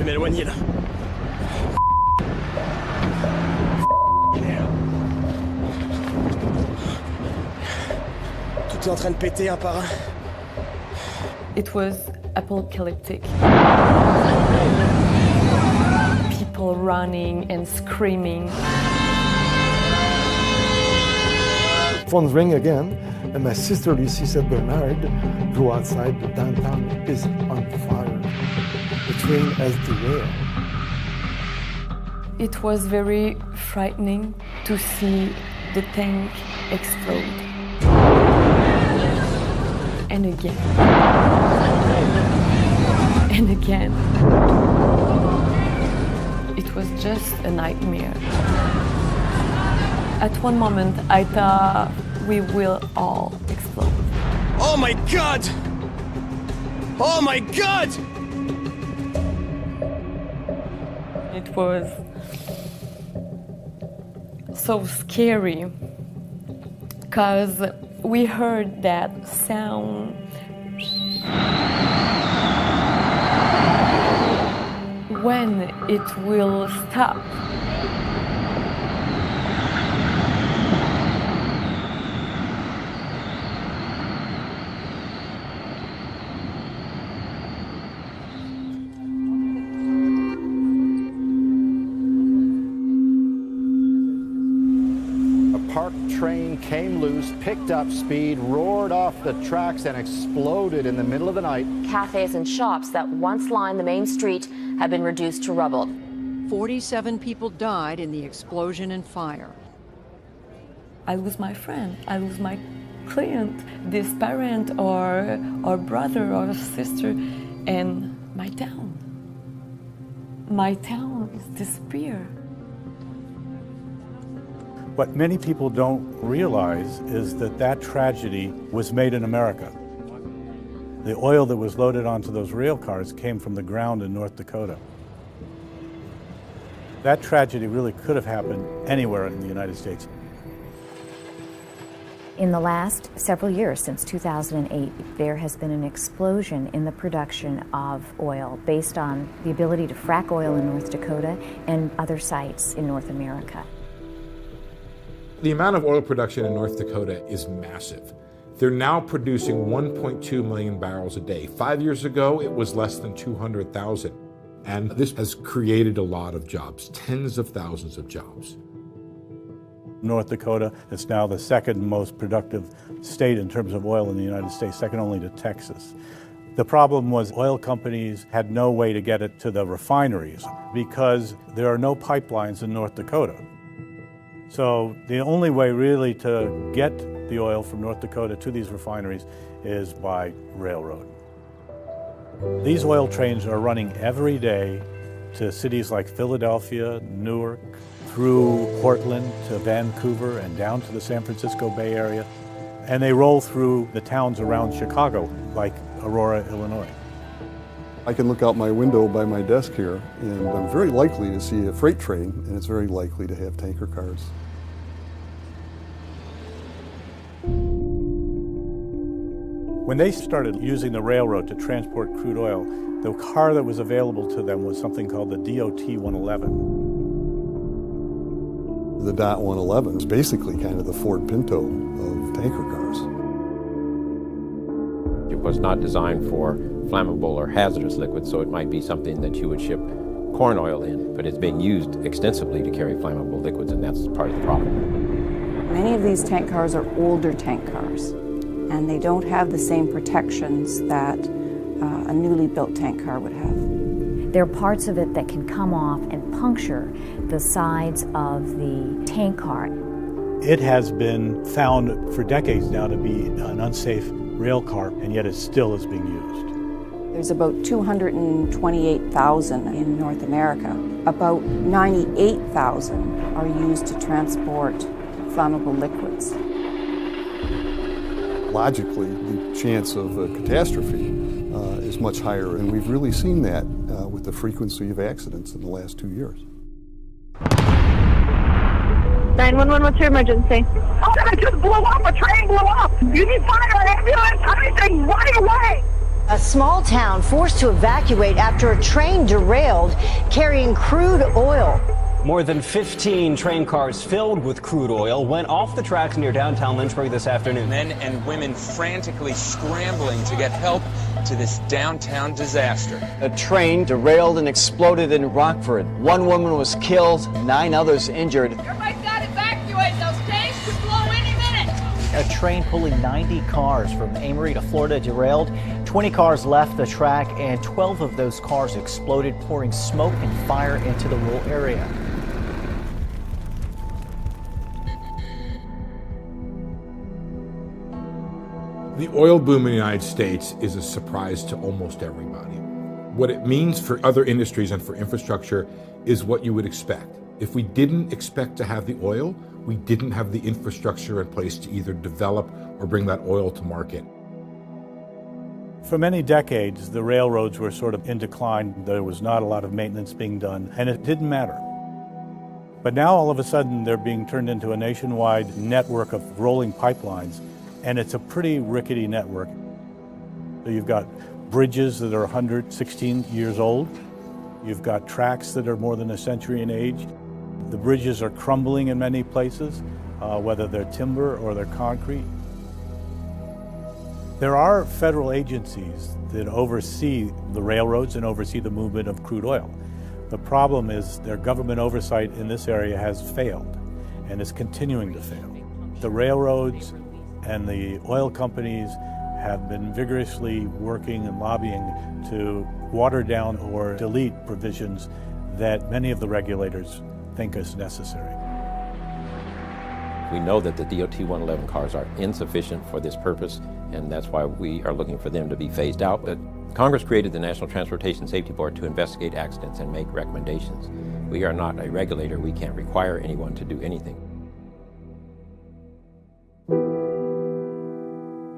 m'éloigner là. Tout est en train de péter un par un. It was apocalyptic. People running and screaming. Phones ring again, and my sister Lucie said Bernard go outside. The downtown is on fire. The train has derailed. It was very frightening to see the tank explode. And again. And again. It was just a nightmare. At one moment, I thought we will all explode. Oh my God! Oh my God! It was so scary because we heard that sound when it will stop. Train came loose, picked up speed, roared off the tracks, and exploded in the middle of the night. Cafes and shops that once lined the main street have been reduced to rubble. 47 people died in the explosion and fire. I lose my friend, I lose my client, this parent or brother or sister, and my town. My town is disappear. What many people don't realize is that that tragedy was made in America. The oil that was loaded onto those rail cars came from the ground in North Dakota. That tragedy really could have happened anywhere in the United States. In the last several years, since 2008, there has been an explosion in the production of oil based on the ability to frack oil in North Dakota and other sites in North America. The amount of oil production in North Dakota is massive. They're now producing 1.2 million barrels a day. 5 years ago, it was less than 200,000. And this has created a lot of jobs, tens of thousands of jobs. North Dakota is now the second most productive state in terms of oil in the United States, second only to Texas. The problem was oil companies had no way to get it to the refineries because there are no pipelines in North Dakota. So the only way really to get the oil from North Dakota to these refineries is by railroad. These oil trains are running every day to cities like Philadelphia, Newark, through Portland to Vancouver and down to the San Francisco Bay Area. And they roll through the towns around Chicago, like Aurora, Illinois. I can look out my window by my desk here, and I'm very likely to see a freight train, and it's very likely to have tanker cars. When they started using the railroad to transport crude oil, the car that was available to them was something called the DOT 111. The DOT 111 is basically kind of the Ford Pinto of tanker cars. It was not designed for flammable or hazardous liquids, so it might be something that you would ship corn oil in, but it's being used extensively to carry flammable liquids, and that's part of the problem. Many of these tank cars are older tank cars, and they don't have the same protections that a newly built tank car would have. There are parts of it that can come off and puncture the sides of the tank car. It has been found for decades now to be an unsafe rail car, and yet it still is being used. There's about 228,000 in North America. About 98,000 are used to transport flammable liquids. Logically, the chance of a catastrophe is much higher, and we've really seen that with the frequency of accidents in the last 2 years. 911, what's your emergency? Oh, it just blew up! A train blew up! You need fire, ambulance, anything, right away! A small town forced to evacuate after a train derailed carrying crude oil. More than 15 train cars filled with crude oil went off the tracks near downtown Lynchburg this afternoon. Men and women frantically scrambling to get help to this downtown disaster. A train derailed and exploded in Rockford. One woman was killed, 9 others injured. Everybody's got to evacuate. Those tanks could blow any minute. A train pulling 90 cars from Amory to Florida derailed. 20 cars left the track, and 12 of those cars exploded, pouring smoke and fire into the rural area. The oil boom in the United States is a surprise to almost everybody. What it means for other industries and for infrastructure is what you would expect. If we didn't expect to have the oil, we didn't have the infrastructure in place to either develop or bring that oil to market. For many decades, the railroads were sort of in decline. There was not a lot of maintenance being done, and it didn't matter. But now all of a sudden, they're being turned into a nationwide network of rolling pipelines. And it's a pretty rickety network. So you've got bridges that are 116 years old. You've got tracks that are more than a century in age. The bridges are crumbling in many places, whether they're timber or they're concrete. There are federal agencies that oversee the railroads and oversee the movement of crude oil. The problem is their government oversight in this area has failed and is continuing to fail. The railroads and the oil companies have been vigorously working and lobbying to water down or delete provisions that many of the regulators think is necessary. We know that the DOT 111 cars are insufficient for this purpose, and that's why we are looking for them to be phased out. But Congress created the National Transportation Safety Board to investigate accidents and make recommendations. We are not a regulator. We can't require anyone to do anything.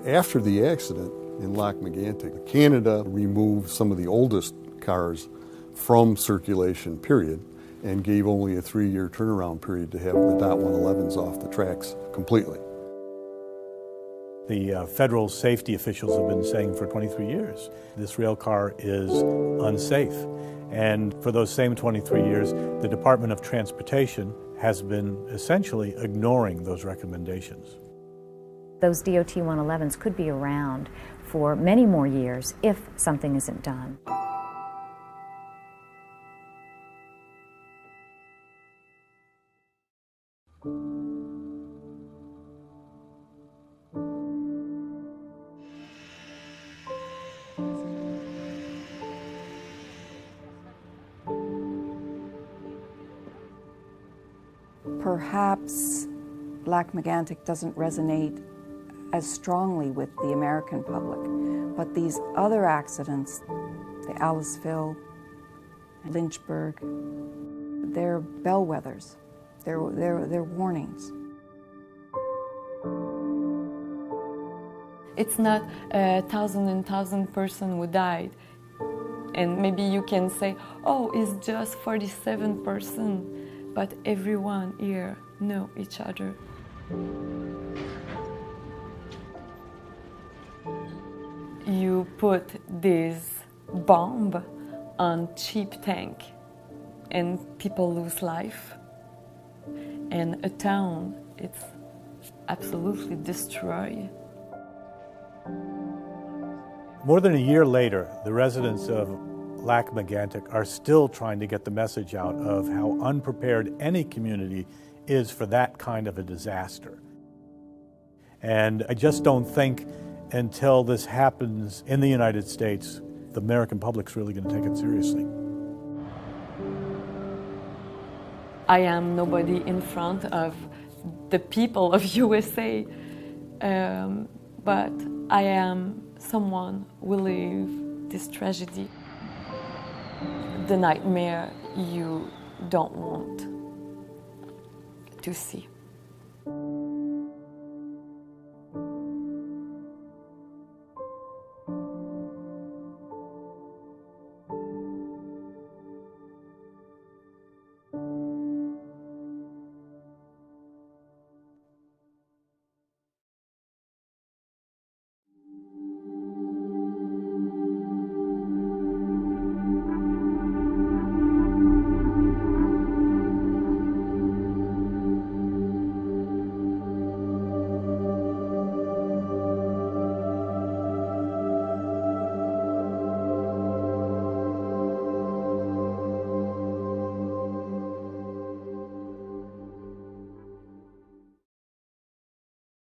After the accident in Lac-Mégantic, Canada removed some of the oldest cars from circulation, period, and gave only a 3-year turnaround period to have the DOT 111s off the tracks completely. The federal safety officials have been saying for 23 years, this rail car is unsafe. And for those same 23 years, the Department of Transportation has been essentially ignoring those recommendations. Those DOT 111s could be around for many more years if something isn't done. Perhaps Lac-Mégantic doesn't resonate as strongly with the American public, but these other accidents, the Aliceville, Lynchburg, they're bellwethers, they're warnings. It's not 1,000 person who died, and maybe you can say, oh, it's just 47 person, but everyone here know each other. You put this bomb on cheap tank and people lose life. And a town, it's absolutely destroyed. More than a year later, the residents of Lac-Mégantic are still trying to get the message out of how unprepared any community is for that kind of a disaster. And I just don't think until this happens in the United States, the American public's really going to take it seriously. I am nobody in front of the people of USA, but I am someone who lived this tragedy, the nightmare you don't want to see.